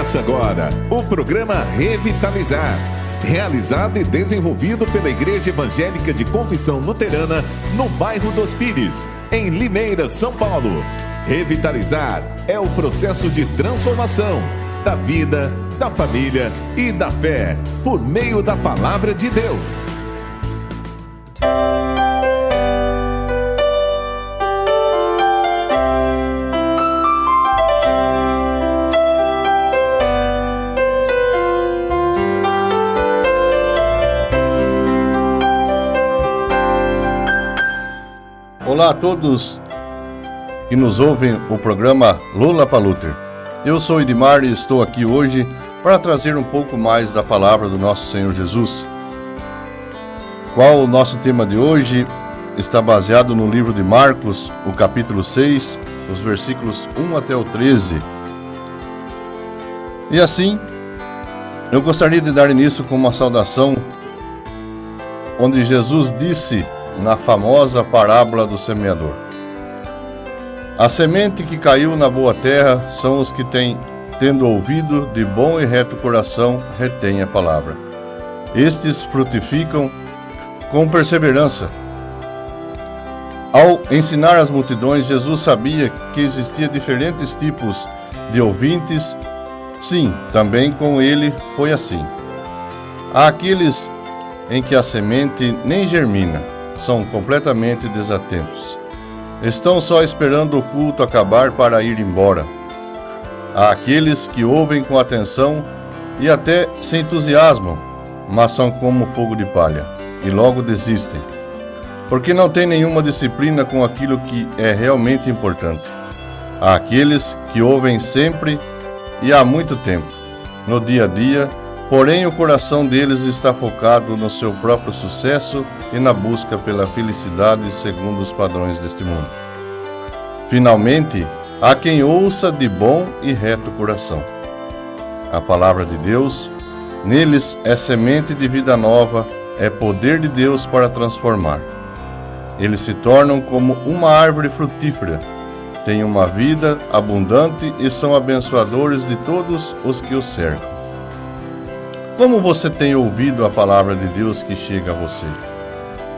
Começa agora o programa Revitalizar, realizado e desenvolvido pela Igreja Evangélica de Confissão Luterana no bairro dos Pires, em Limeira, São Paulo. Revitalizar é o processo de transformação da vida, da família e da fé, por meio da Palavra de Deus. Olá a todos que nos ouvem o programa Lula para Luther. Eu sou Edmar e estou aqui hoje para trazer um pouco mais da palavra do nosso Senhor Jesus. Qual o nosso tema de hoje? Está baseado no livro de Marcos, o capítulo 6, os versículos 1 até o 13. E assim, eu gostaria de dar início com uma saudação, onde Jesus disse na famosa parábola do semeador: a semente que caiu na boa terra são os que tendo ouvido de bom e reto coração, retêm a palavra. Estes frutificam com perseverança. Ao ensinar as multidões, Jesus sabia que existia diferentes tipos de ouvintes. Sim, também com ele foi assim. Há aqueles em que a semente nem germina, são completamente desatentos. Estão só esperando o culto acabar para ir embora. Há aqueles que ouvem com atenção e até se entusiasmam, mas são como fogo de palha e logo desistem, porque não têm nenhuma disciplina com aquilo que é realmente importante. Há aqueles que ouvem sempre e há muito tempo, no dia a dia, porém o coração deles está focado no seu próprio sucesso e na busca pela felicidade segundo os padrões deste mundo. Finalmente, há quem ouça de bom e reto coração a palavra de Deus. Neles é semente de vida nova, é poder de Deus para transformar. Eles se tornam como uma árvore frutífera, têm uma vida abundante e são abençoadores de todos os que os cercam. Como você tem ouvido a palavra de Deus que chega a você?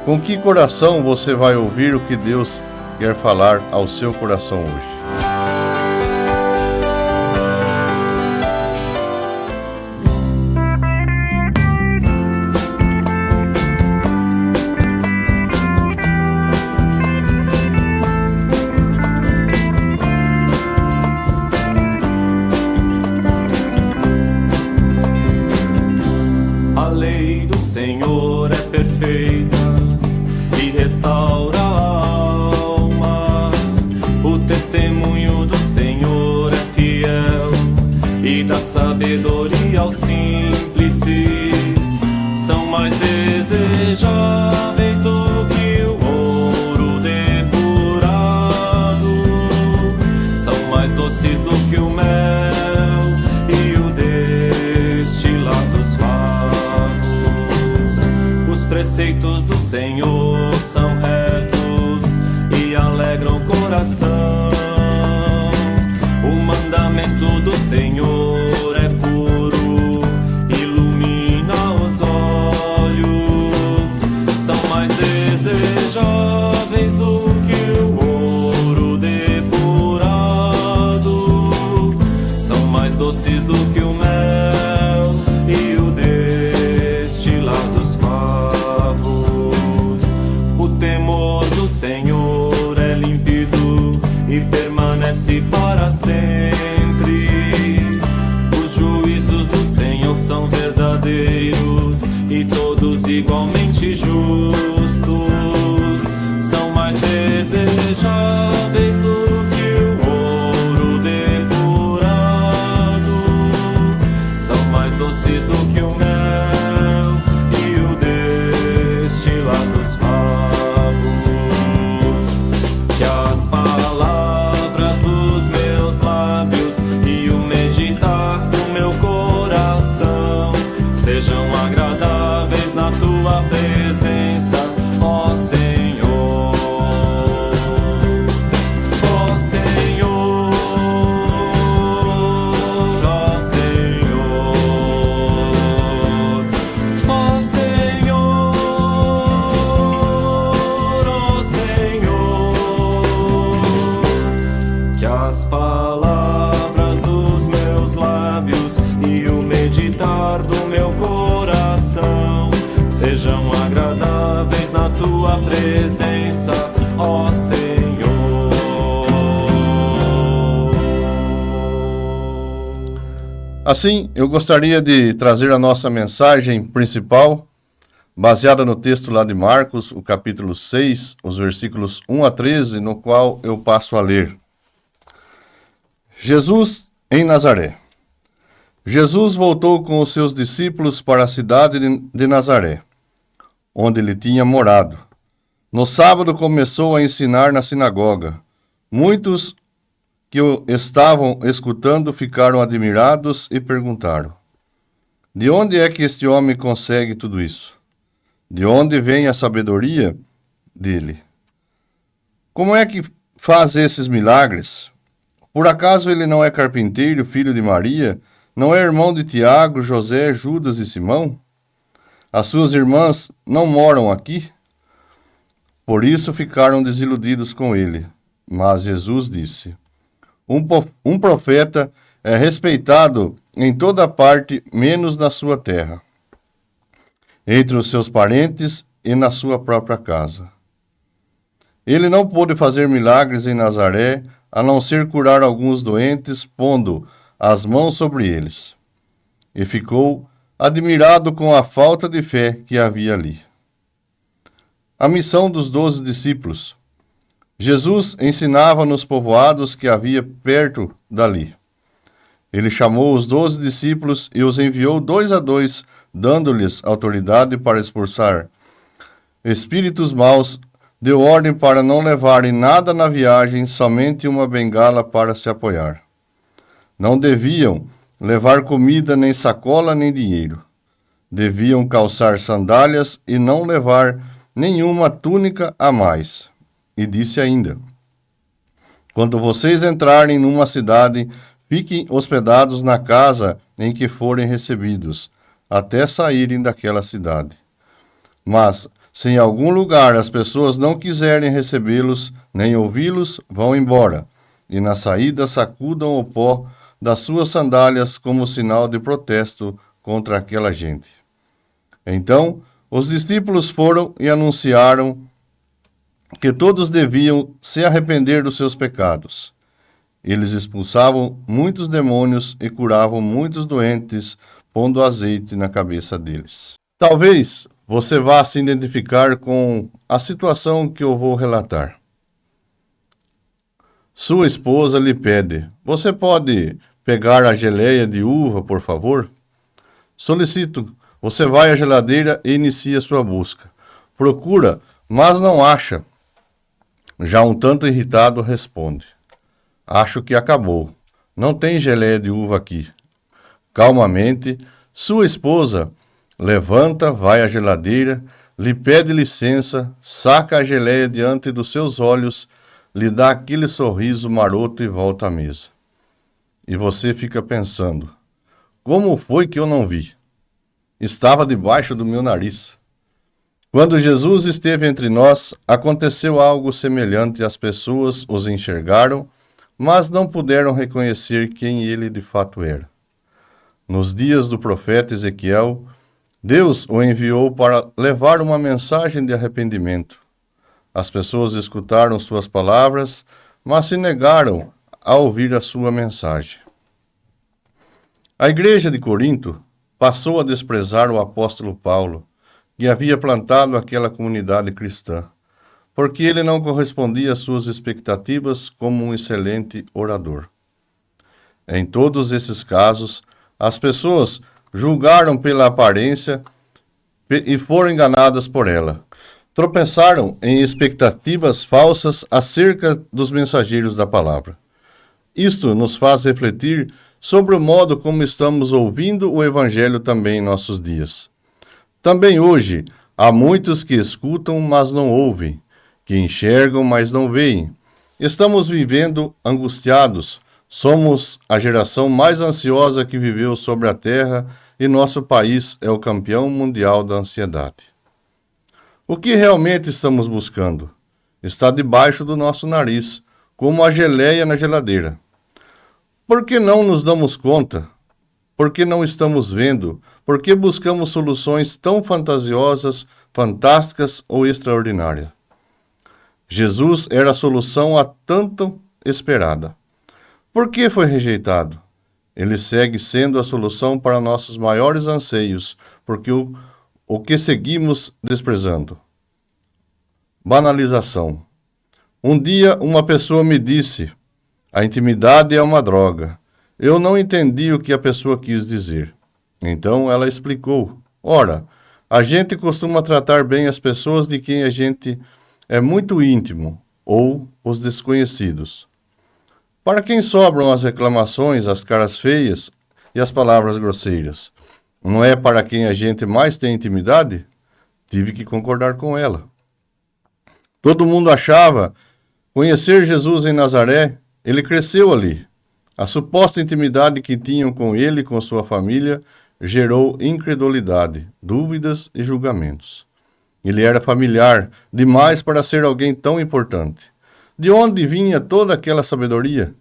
Com que coração você vai ouvir o que Deus quer falar ao seu coração hoje? A lei do Senhor é perfeita e restaura a alma. O testemunho do Senhor é fiel e dá sabedoria aos simples. São mais desejáveis do que o ouro depurado, são mais doces do que o mel e o destilar dos favos. Os preceitos do Senhor são retos e alegram o coração. O mandamento do Senhor é puro, ilumina os olhos. São mais desejáveis do que o ouro depurado, são mais doces do que o mel e o destilar dos favos. O temor do Senhor é límpido e permanece para sempre. Os juízos do Senhor são verdadeiros e todos igualmente justos. São mais desejáveis do que o ouro depurado, são mais doces do que o mel e o destilar dos favos. Que as palavras dos meus lábios e o meditar do meu coração sejam agradáveis na tua presença, ó Senhor. Ó Senhor, ó Senhor. que as palavras dos meus lábios e o meditar do meu coração sejam agradáveis na tua presença, ó Senhor. Assim, eu gostaria de trazer a nossa mensagem principal, baseada no texto lá de Marcos, o capítulo 6, os versículos 1 a 13, no qual eu passo a ler. Jesus em Nazaré. Jesus voltou com os seus discípulos para a cidade de Nazaré, onde ele tinha morado. No sábado começou a ensinar na sinagoga. Muitos que o estavam escutando ficaram admirados e perguntaram: de onde é que este homem consegue tudo isso? De onde vem a sabedoria dele? Como é que faz esses milagres? Por acaso ele não é carpinteiro, filho de Maria? Não é irmão de Tiago, José, Judas e Simão? As suas irmãs não moram aqui? Por isso ficaram desiludidos com ele. Mas Jesus disse: um profeta é respeitado em toda parte, menos na sua terra, entre os seus parentes e na sua própria casa. Ele não pôde fazer milagres em Nazaré, a não ser curar alguns doentes, pondo as mãos sobre eles. E ficou admirado com a falta de fé que havia ali. A missão dos 12 discípulos. Jesus ensinava nos povoados que havia perto dali. Ele chamou os 12 discípulos e os enviou 2 a 2, dando-lhes autoridade para expulsar espíritos maus. Deu ordem para não levarem nada na viagem, somente uma bengala para se apoiar. Não deviam levar comida, nem sacola, nem dinheiro. Deviam calçar sandálias e não levar nenhuma túnica a mais. E disse ainda: quando vocês entrarem numa cidade, fiquem hospedados na casa em que forem recebidos, até saírem daquela cidade. Mas, se em algum lugar as pessoas não quiserem recebê-los, nem ouvi-los, vão embora, e na saída sacudam o pó das suas sandálias como sinal de protesto contra aquela gente. Então, os discípulos foram e anunciaram que todos deviam se arrepender dos seus pecados. Eles expulsavam muitos demônios e curavam muitos doentes, pondo azeite na cabeça deles. Talvez você vá se identificar com a situação que eu vou relatar. Sua esposa lhe pede: você pode pegar a geleia de uva, por favor? Solicito. Você vai à geladeira e inicia sua busca. Procura, mas não acha. Já um tanto irritado, responde: acho que acabou. Não tem geleia de uva aqui. Calmamente, sua esposa levanta, vai à geladeira, lhe pede licença, saca a geleia diante dos seus olhos, lhe dá aquele sorriso maroto e volta à mesa. E você fica pensando: como foi que eu não vi? Estava debaixo do meu nariz. Quando Jesus esteve entre nós, aconteceu algo semelhante. As pessoas os enxergaram, mas não puderam reconhecer quem ele de fato era. Nos dias do profeta Ezequiel, Deus o enviou para levar uma mensagem de arrependimento. As pessoas escutaram suas palavras, mas se negaram a ouvir a sua mensagem. A igreja de Corinto passou a desprezar o apóstolo Paulo, que havia plantado aquela comunidade cristã, porque ele não correspondia às suas expectativas como um excelente orador. Em todos esses casos, as pessoas julgaram pela aparência e foram enganadas por ela. Tropeçaram em expectativas falsas acerca dos mensageiros da palavra. Isto nos faz refletir sobre o modo como estamos ouvindo o Evangelho também em nossos dias. Também hoje, há muitos que escutam, mas não ouvem, que enxergam, mas não veem. Estamos vivendo angustiados. Somos a geração mais ansiosa que viveu sobre a terra e nosso país é o campeão mundial da ansiedade. O que realmente estamos buscando? Está debaixo do nosso nariz. como a geleia na geladeira. Por que não nos damos conta? Por que não estamos vendo? Por que buscamos soluções tão fantasiosas, fantásticas ou extraordinárias? Jesus era a solução há tanto esperada. Por que foi rejeitado? Ele segue sendo a solução para nossos maiores anseios, porque o que seguimos desprezando. Banalização. Um dia uma pessoa me disse: a intimidade é uma droga. Eu não entendi o que a pessoa quis dizer. Então ela explicou: ora, a gente costuma tratar bem as pessoas de quem a gente é muito íntimo, ou os desconhecidos. Para quem sobram as reclamações, as caras feias e as palavras grosseiras? Não é para quem a gente mais tem intimidade? Tive que concordar com ela. Todo mundo achava conhecer Jesus em Nazaré. Ele cresceu ali. A suposta intimidade que tinham com ele e com sua família gerou incredulidade, dúvidas e julgamentos. Ele era familiar demais para ser alguém tão importante. De onde vinha toda aquela sabedoria?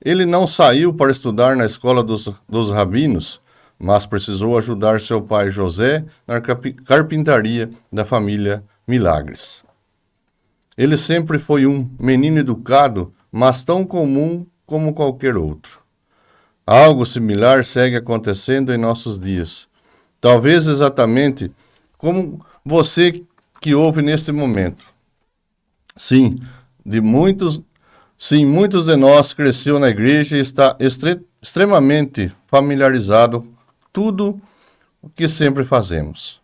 Ele não saiu para estudar na escola dos rabinos, mas precisou ajudar seu pai José na carpintaria da família Milagres. Ele sempre foi um menino educado, mas tão comum como qualquer outro. Algo similar segue acontecendo em nossos dias. Talvez exatamente como você que ouve neste momento. Sim, muitos de nós cresceu na igreja e está extremamente familiarizado com tudo o que sempre fazemos.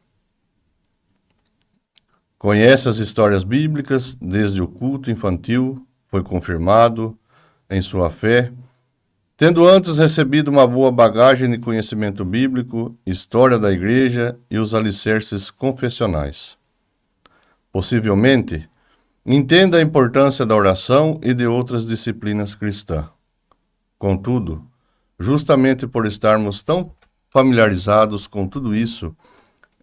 Conhece as histórias bíblicas desde o culto infantil, foi confirmado em sua fé, tendo antes recebido uma boa bagagem de conhecimento bíblico, história da igreja e os alicerces confessionais. Possivelmente, entenda a importância da oração e de outras disciplinas cristãs. Contudo, justamente por estarmos tão familiarizados com tudo isso,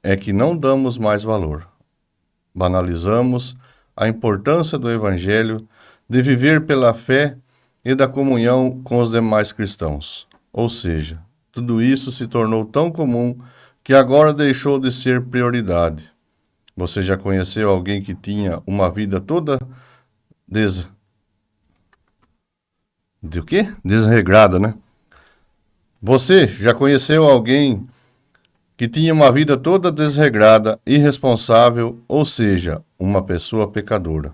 é que não damos mais valor. Banalizamos a importância do Evangelho, de viver pela fé e da comunhão com os demais cristãos. Ou seja, tudo isso se tornou tão comum que agora deixou de ser prioridade. Você já conheceu alguém que tinha uma vida toda desregrada, né? Você já conheceu alguém que tinha uma vida toda desregrada, irresponsável, ou seja, uma pessoa pecadora,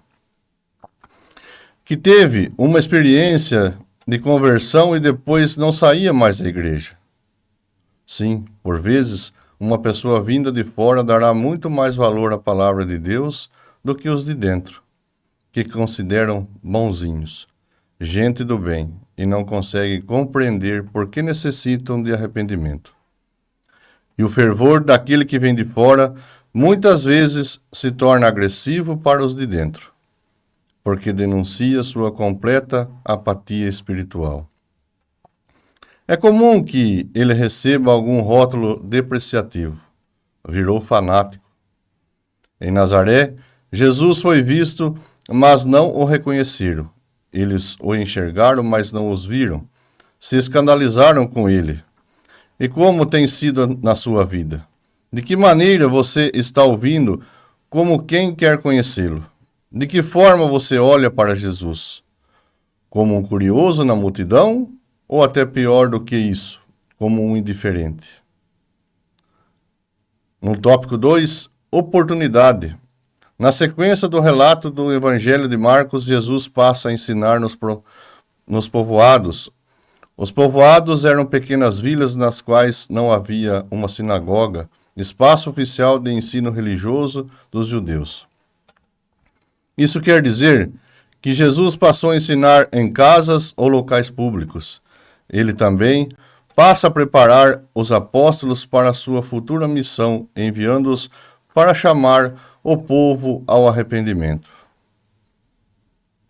que teve uma experiência de conversão e depois não saía mais da igreja? Sim, por vezes, uma pessoa vinda de fora dará muito mais valor à palavra de Deus do que os de dentro, que consideram bonzinhos, gente do bem, e não conseguem compreender por que necessitam de arrependimento. E o fervor daquele que vem de fora muitas vezes se torna agressivo para os de dentro, porque denuncia sua completa apatia espiritual. É comum que ele receba algum rótulo depreciativo. Virou fanático. Em Nazaré, Jesus foi visto, mas não o reconheceram. Eles o enxergaram, mas não os viram. Se escandalizaram com ele. E como tem sido na sua vida? De que maneira você está ouvindo como quem quer conhecê-lo? De que forma você olha para Jesus? Como um curioso na multidão? Ou até pior do que isso, como um indiferente? No tópico 2, oportunidade. Na sequência do relato do Evangelho de Marcos, Jesus passa a ensinar nos povoados. Os povoados eram pequenas vilas nas quais não havia uma sinagoga, espaço oficial de ensino religioso dos judeus. Isso quer dizer que Jesus passou a ensinar em casas ou locais públicos. Ele também passa a preparar os apóstolos para a sua futura missão, enviando-os para chamar o povo ao arrependimento.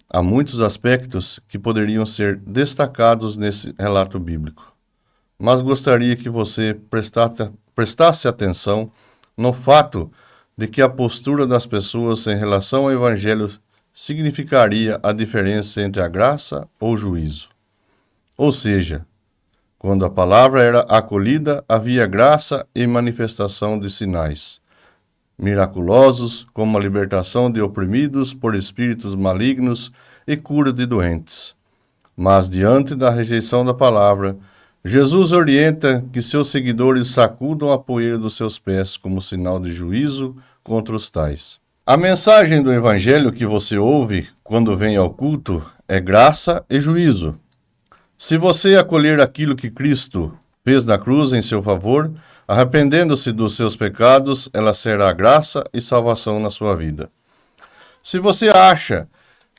Há muitos aspectos que poderiam ser destacados nesse relato bíblico, mas gostaria que você prestasse atenção no fato de que a postura das pessoas em relação ao Evangelho significaria a diferença entre a graça ou o juízo. Ou seja, quando a palavra era acolhida, havia graça e manifestação de sinais miraculosos, como a libertação de oprimidos por espíritos malignos e cura de doentes. Mas, diante da rejeição da palavra, Jesus orienta que seus seguidores sacudam a poeira dos seus pés como sinal de juízo contra os tais. A mensagem do Evangelho que você ouve quando vem ao culto é graça e juízo. Se você acolher aquilo que Cristo fez na cruz em seu favor, arrependendo-se dos seus pecados, ela será graça e salvação na sua vida. Se você acha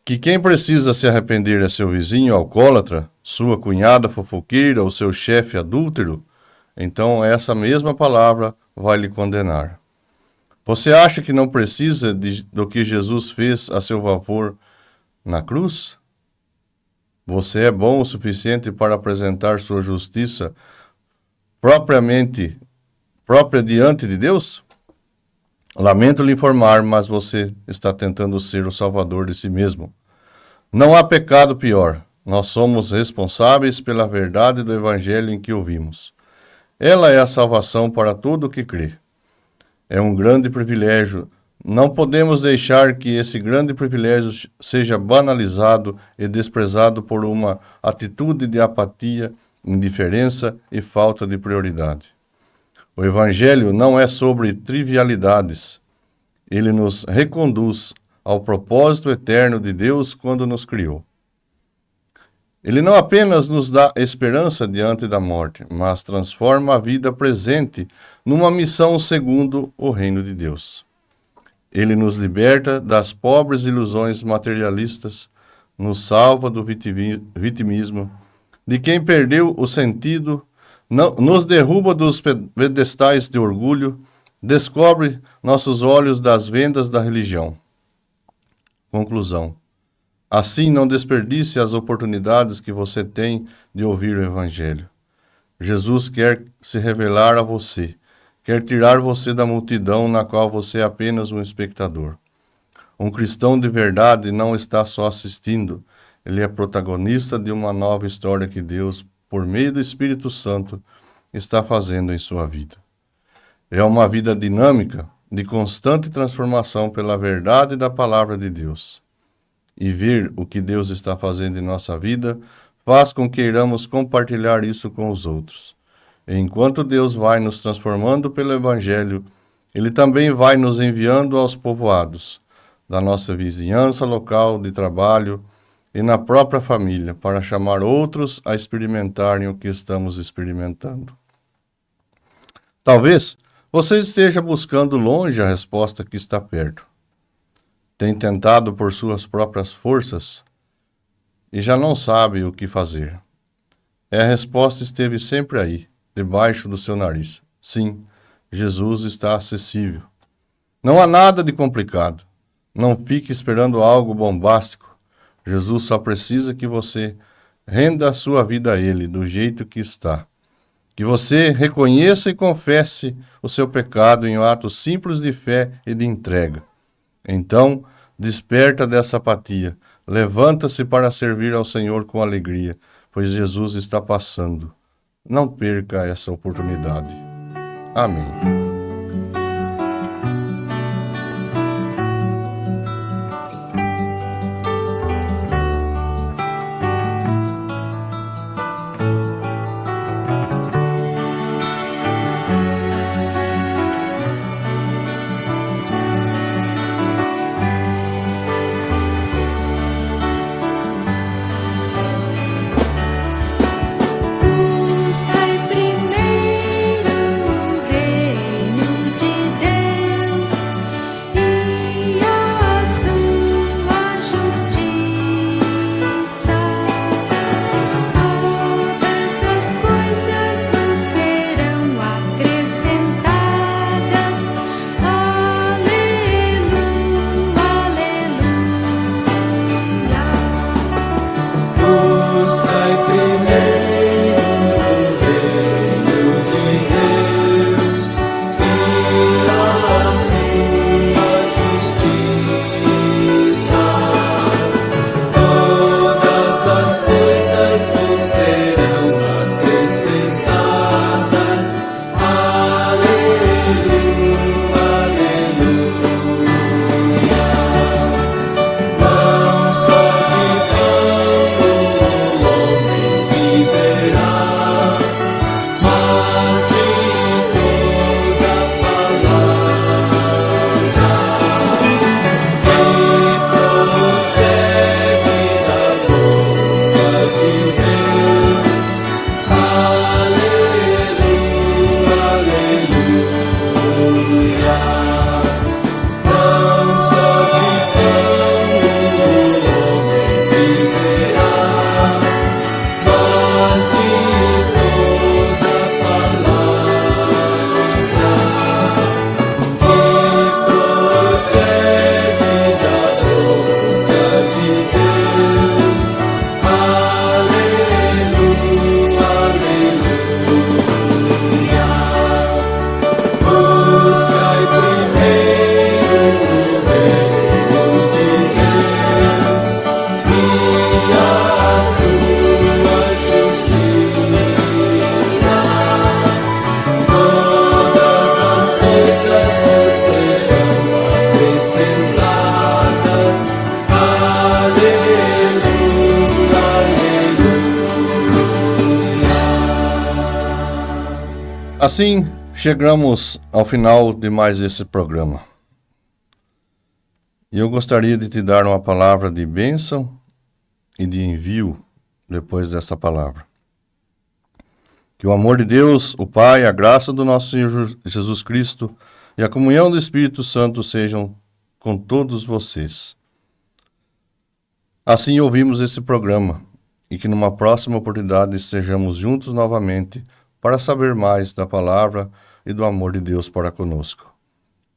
que quem precisa se arrepender é seu vizinho alcoólatra, sua cunhada fofoqueira ou seu chefe adúltero, então essa mesma palavra vai lhe condenar. Você acha que não precisa do que Jesus fez a seu favor na cruz? Você é bom o suficiente para apresentar sua justiça própria diante de Deus? Lamento lhe informar, mas você está tentando ser o salvador de si mesmo. Não há pecado pior. Nós somos responsáveis pela verdade do Evangelho em que ouvimos. Ela é a salvação para todo o que crê. É um grande privilégio. Não podemos deixar que esse grande privilégio seja banalizado e desprezado por uma atitude de apatia, indiferença e falta de prioridade. O Evangelho não é sobre trivialidades. Ele nos reconduz ao propósito eterno de Deus quando nos criou. Ele não apenas nos dá esperança diante da morte, mas transforma a vida presente numa missão segundo o reino de Deus. Ele nos liberta das pobres ilusões materialistas, nos salva do vitimismo, de quem perdeu o sentido, nos derruba dos pedestais de orgulho, descobre nossos olhos das vendas da religião. Conclusão. Assim, não desperdice as oportunidades que você tem de ouvir o Evangelho. Jesus quer se revelar a você, quer tirar você da multidão na qual você é apenas um espectador. Um cristão de verdade não está só assistindo, ele é protagonista de uma nova história que Deus, por meio do Espírito Santo, está fazendo em sua vida. É uma vida dinâmica, de constante transformação pela verdade da palavra de Deus. E ver o que Deus está fazendo em nossa vida faz com que queiramos compartilhar isso com os outros. E enquanto Deus vai nos transformando pelo Evangelho, Ele também vai nos enviando aos povoados, da nossa vizinhança local de trabalho e na própria família, para chamar outros a experimentarem o que estamos experimentando. Talvez você esteja buscando longe a resposta que está perto. Tem tentado por suas próprias forças e já não sabe o que fazer. A resposta esteve sempre aí, debaixo do seu nariz. Sim, Jesus está acessível. Não há nada de complicado. Não fique esperando algo bombástico. Jesus só precisa que você renda a sua vida a Ele do jeito que está. Que você reconheça e confesse o seu pecado em um ato simples de fé e de entrega. Então, desperta dessa apatia, levanta-se para servir ao Senhor com alegria, pois Jesus está passando. Não perca essa oportunidade. Amém. Buscai primeiro o reino Assim, chegamos ao final de mais esse programa. E eu gostaria de te dar uma palavra de bênção e de envio depois desta palavra. Que o amor de Deus, o Pai, a graça do nosso Senhor Jesus Cristo e a comunhão do Espírito Santo sejam com todos vocês. Assim ouvimos esse programa e que numa próxima oportunidade estejamos juntos novamente para saber mais da palavra e do amor de Deus para conosco.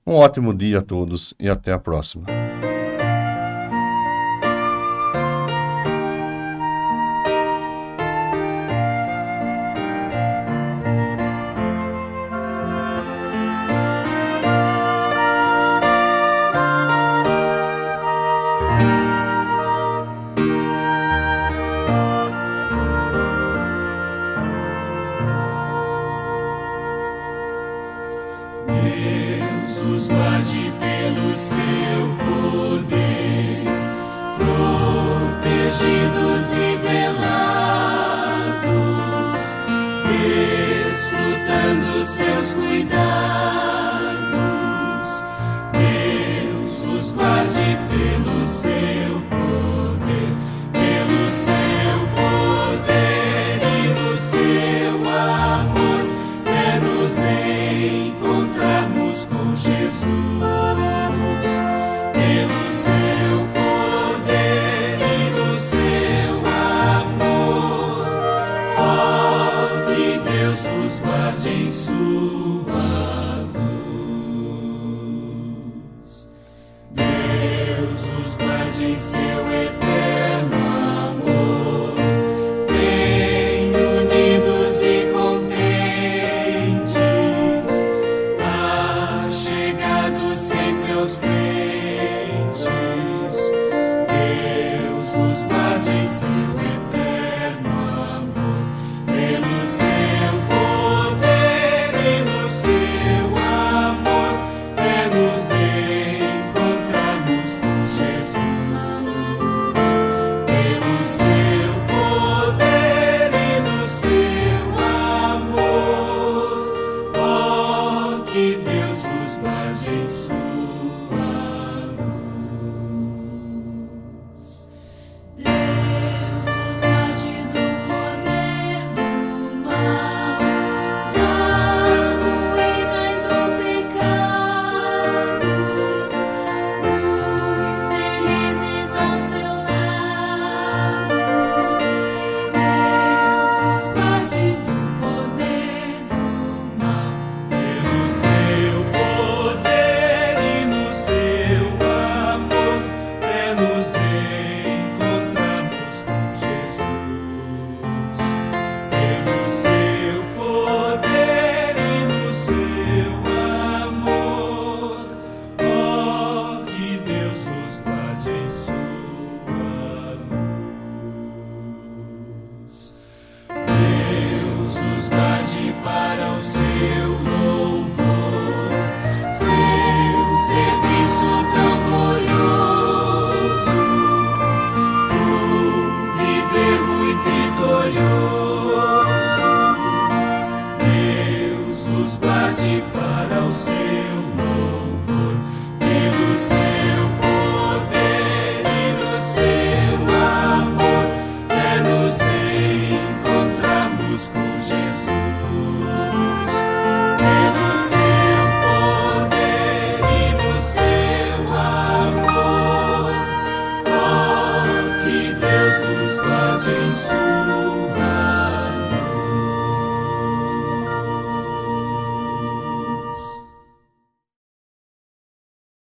Um ótimo dia a todos e até a próxima. Deus os guarde pelo seu poder, protegidos e velados, desfrutando seus cuidados.